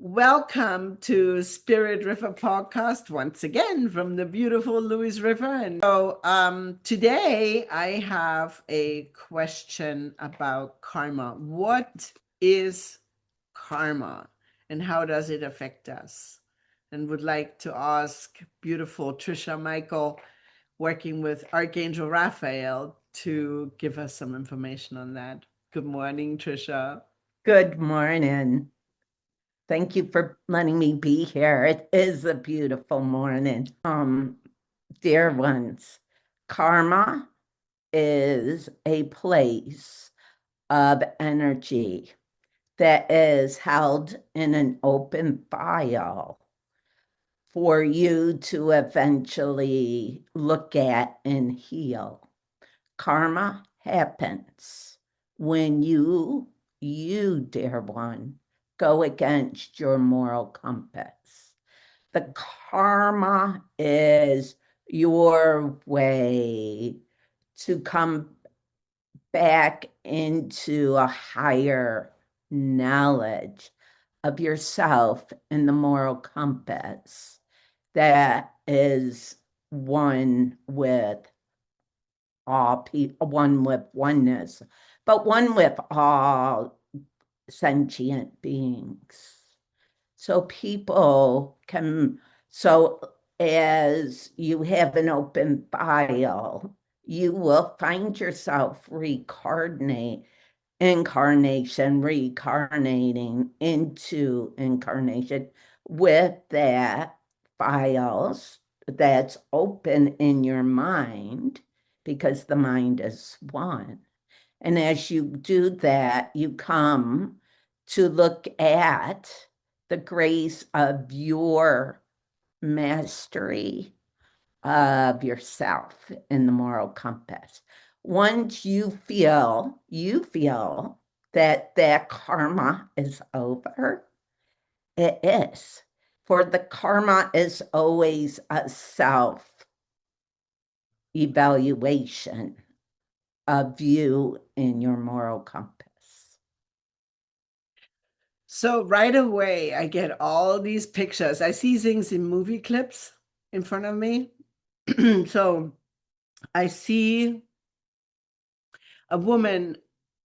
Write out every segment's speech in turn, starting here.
Welcome to Spirit River Podcast once again from the beautiful Louis River. And today I have a question about karma. What is karma and how does it affect us? And would like to ask beautiful Trisha Michael, working with Archangel Raphael, to give us some information on that. Good morning, Trisha. Good morning. Thank you for letting me be here. It is a beautiful morning. Dear ones, karma is a place of energy that is held in an open file for you to eventually look at and heal. Karma happens when you, dear one, go against your moral compass. The karma is your way to come back into a higher knowledge of yourself and the moral compass that is one with all people, one with oneness, but one with all sentient beings. So people can, so as you have an open file, you will find yourself reincarnating into incarnation with that files that's open in your mind, because the mind is one. And as you do that, you come to look at the grace of your mastery of yourself in the moral compass. Once you feel that karma is over, it is. For the karma is always a self evaluation of you in your moral compass. So right away, I get all these pictures. I see things in movie clips in front of me. So I see a woman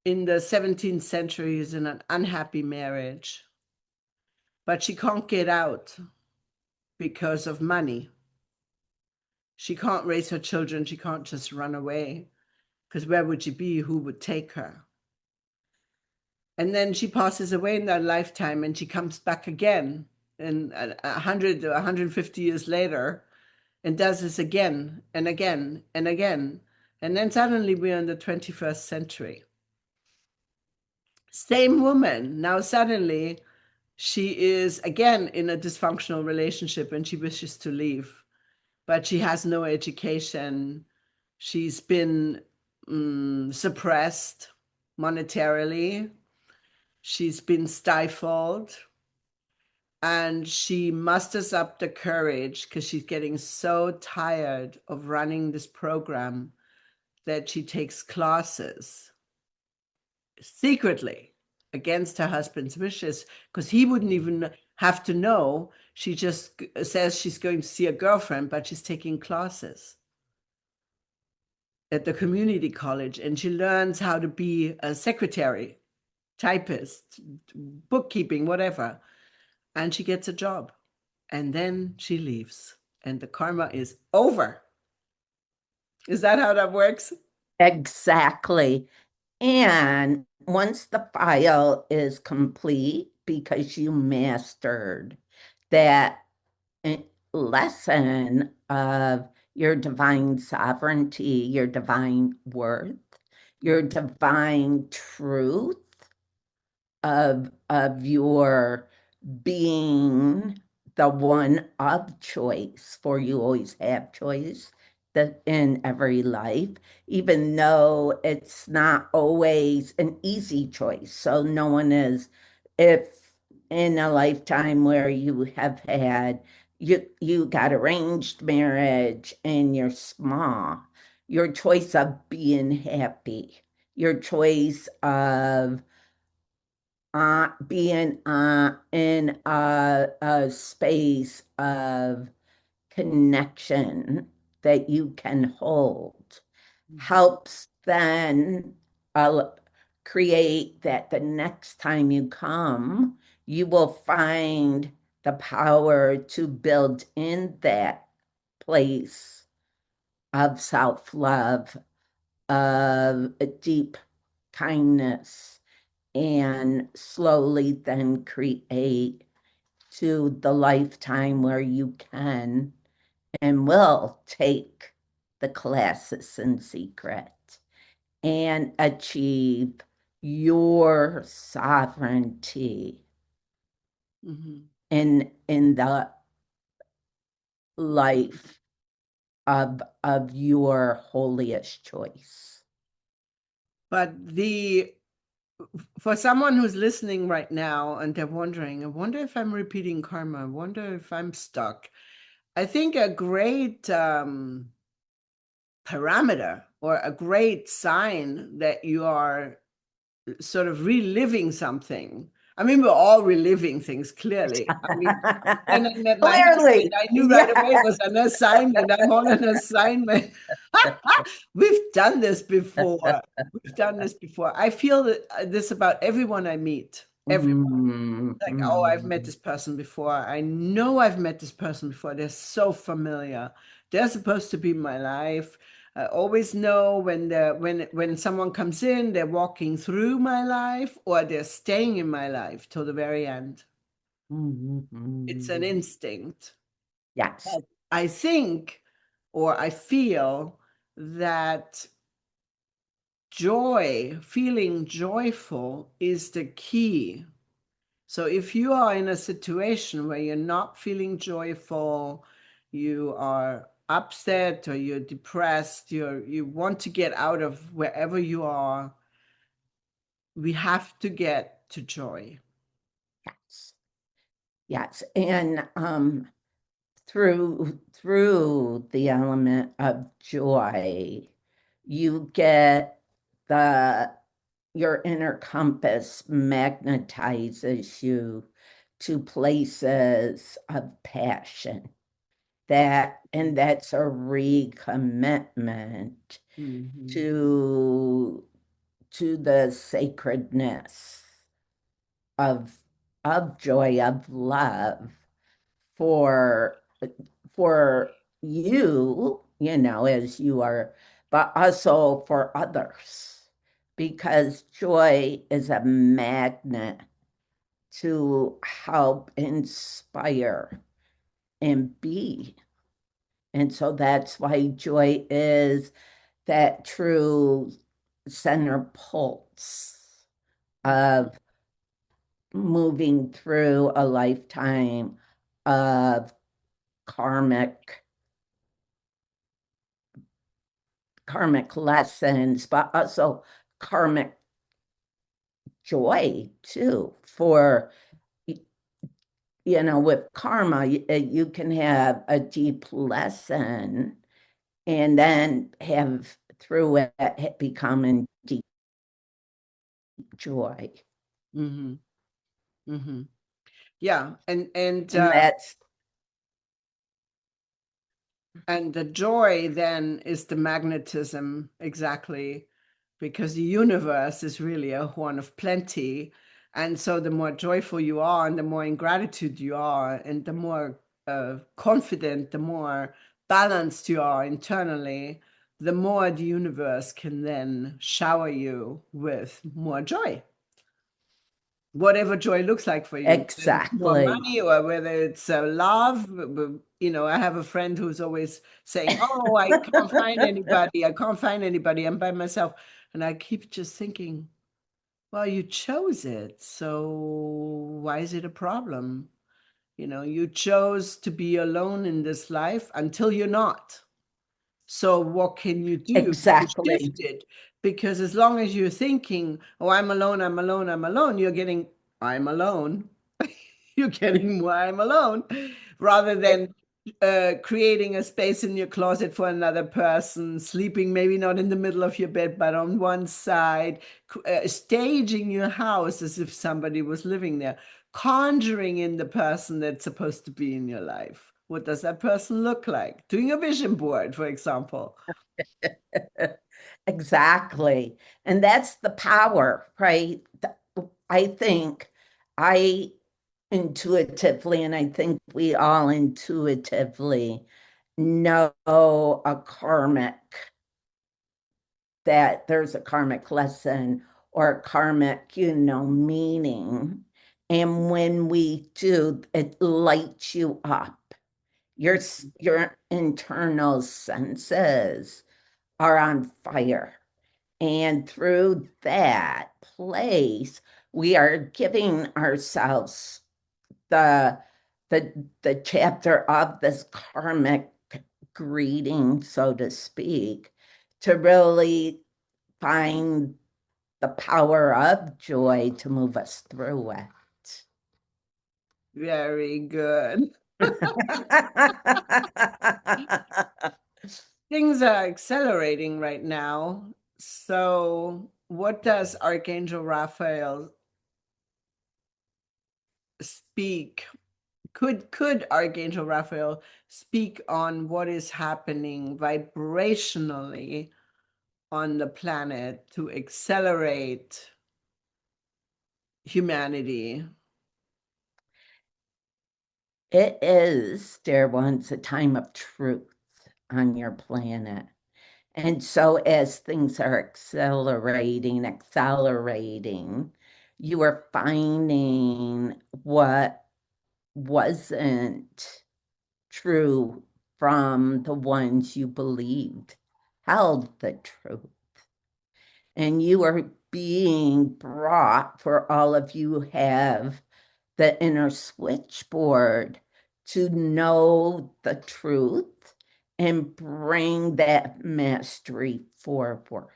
in the 17th century who's in an unhappy marriage, but she can't get out because of money. She can't raise her children. She can't just run away, because where would she be? Who would take her? And then she passes away in that lifetime, and she comes back again in 100 or 150 years later and does this again and again and again. And then suddenly we're in the 21st century. Same woman. Now suddenly she is again in a dysfunctional relationship and she wishes to leave, but she has no education. She's been suppressed monetarily. She's been stifled. And she musters up the courage because she's getting so tired of running this program that she takes classes secretly against her husband's wishes, because he wouldn't even have to know. She just says she's going to see a girlfriend, but she's taking classes at the community college, and she learns how to be a secretary, typist, bookkeeping, whatever. And she gets a job, and then she leaves, and the karma is over. Is that how that works? Exactly. And once the file is complete, because you mastered that lesson of your divine sovereignty, your divine worth, your divine truth of your being the one of choice, for you always have choice that in every life, even though it's not always an easy choice. So no one is, if in a lifetime where you have had, you got arranged marriage and you're small, your choice of being happy, your choice of being in a space of connection that you can hold helps then uh, create that the next time you come, you will find the power to build in that place of self love, of a deep kindness, and slowly then create to the lifetime where you can and will take the classes in secret and achieve your sovereignty in the life of your holiest choice. But for someone who's listening right now and they're wondering, I wonder if I'm repeating karma. I wonder if I'm stuck. I think a great parameter or a great sign that you are sort of reliving something. I mean, we're all reliving things, clearly. I mean, when I met my husband, Clearly, I knew right away it yeah. was an assignment. I'm on an assignment. We've done this before. We've done this before. I feel this about everyone I meet. Like, oh, I've met this person before. I know I've met this person before. They're so familiar. They're supposed to be in my life. I always know when someone comes in, they're walking through my life or they're staying in my life till the very end. It's an instinct. Yes. But I think or I feel that joy, feeling joyful is the key. So if you are in a situation where you're not feeling joyful, you are upset or you're depressed, you want to get out of wherever you are, we have to get to joy. Yes. Yes. And through the element of joy, you get the your inner compass magnetizes you to places of passion. That's a recommitment to the sacredness of joy, of love for for you, as you are, but also for others, because joy is a magnet to help inspire and be. And so that's why joy is that true center pulse of moving through a lifetime of karmic lessons, but also karmic joy too. For with karma, you can have a deep lesson and then have through it become in deep joy. Mm-hmm. Mm-hmm. Yeah, And that's and the joy then is the magnetism, exactly, because the universe is really a horn of plenty. And so the more joyful you are, and the more in gratitude you are, and the more confident, the more balanced you are internally, the more the universe can then shower you with more joy. Whatever joy looks like for you, whether it's more exactly money or whether it's love. I have a friend who's always saying, oh, I can't find anybody. I can't find anybody. I'm by myself. And I keep just thinking, well, you chose it. So why is it a problem? You chose to be alone in this life until you're not. So what can you do to exactly shift it? Because as long as you're thinking, oh, I'm alone, I'm alone, I'm alone, you're getting, I'm alone. You're getting more, I'm alone, rather than creating a space in your closet for another person, sleeping maybe not in the middle of your bed, but on one side, staging your house as if somebody was living there, conjuring in the person that's supposed to be in your life. What does that person look like? Doing a vision board, for example. Exactly. And that's the power, right? I think I intuitively, and I think we all intuitively know a karmic, that there's a karmic lesson or a karmic, meaning. And when we do, it lights you up. Your internal senses are on fire. And through that place, we are giving ourselves the the chapter of this karmic greeting, so to speak, to really find the power of joy to move us through it. Very good. Things are accelerating right now. So, what does Archangel Raphael speak? Could Archangel Raphael speak on what is happening vibrationally on the planet to accelerate humanity? It is, dear ones, a time of truth on your planet. And so, as things are accelerating, you are finding what wasn't true from the ones you believed held the truth. And you are being brought, for all of you have the inner switchboard, to know the truth and bring that mastery forward.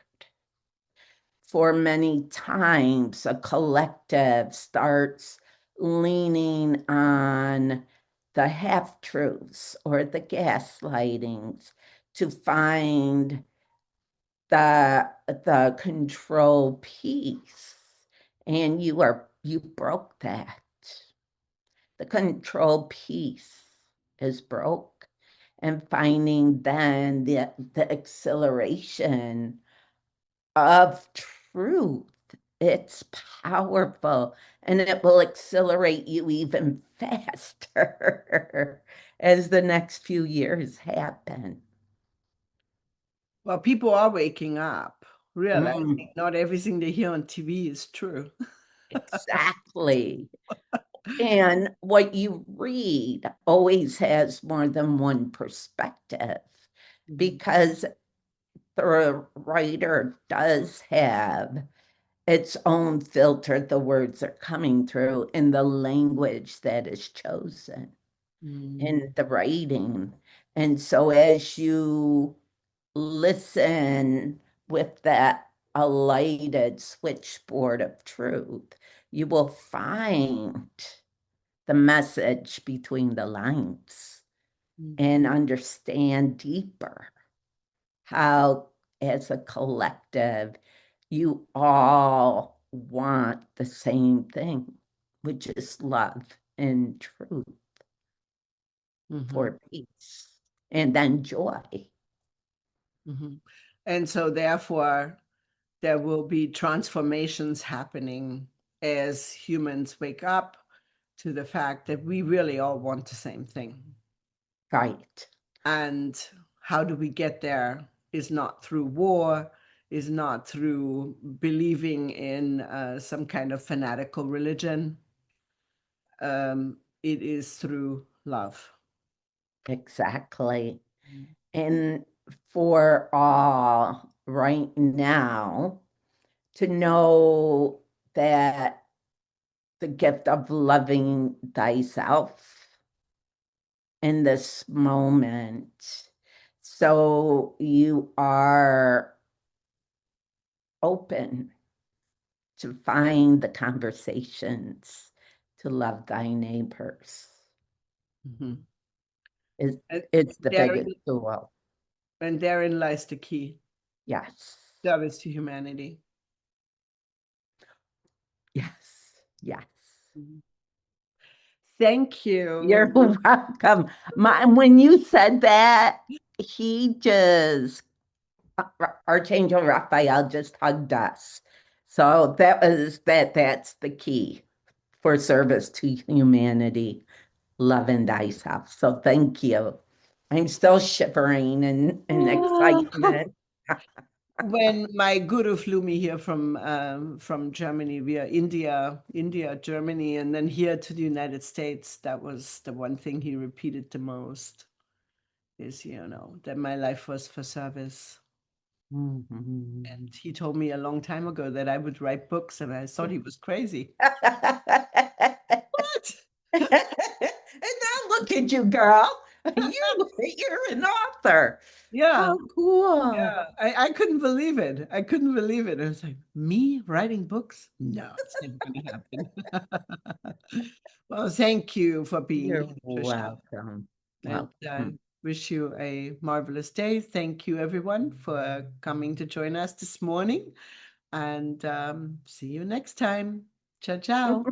For many times, a collective starts leaning on the half truths or the gaslightings to find the control piece. And you broke that. The control piece is broke. And finding then the exhilaration of truth. It's powerful, and it will accelerate you even faster as the next few years happen. Well, people are waking up, Mm, realizing not everything they hear on TV is true. exactly. And what you read always has more than one perspective, Mhm. because the writer does have its own filter. The words are coming through in the language that is chosen in the writing. And so as you listen with that alighted switchboard of truth, you will find the message between the lines and understand deeper how, as a collective, you all want the same thing, which is love and truth Mhm. for peace and then joy. Mhm. And so, therefore, there will be transformations happening as humans wake up to the fact that we really all want the same thing. Right. And how do we get there is not through war, is not through believing in some kind of fanatical religion. It is through love. Exactly. And for all right now, to know that the gift of loving thyself in this moment, so you are open to find the conversations to love thy neighbors. Mhm. It's, And it's the therein, biggest tool. and therein lies the key. Yes. Service to humanity. Yes. Yes. Thank You're you. welcome. When you said that, he just Archangel Raphael just hugged us. So that's the key for service to humanity. Love and thyself. So thank you. I'm still shivering in excitement. When my guru flew me here from Germany via India, Germany, and then here to the United States, that was the one thing he repeated the most is, that my life was for service. Mhm. And he told me a long time ago that I would write books, and I thought he was crazy. What? And now look at you, girl. You're an author. Yeah. How cool. Yeah, I couldn't believe it. I couldn't believe it. I was like, me writing books? No, it's never going to happen. Well, thank you for being You're here, Trisha. welcome. And I Welcome. wish you a marvelous day. Thank you, everyone, for coming to join us this morning. And see you next time. Ciao, ciao.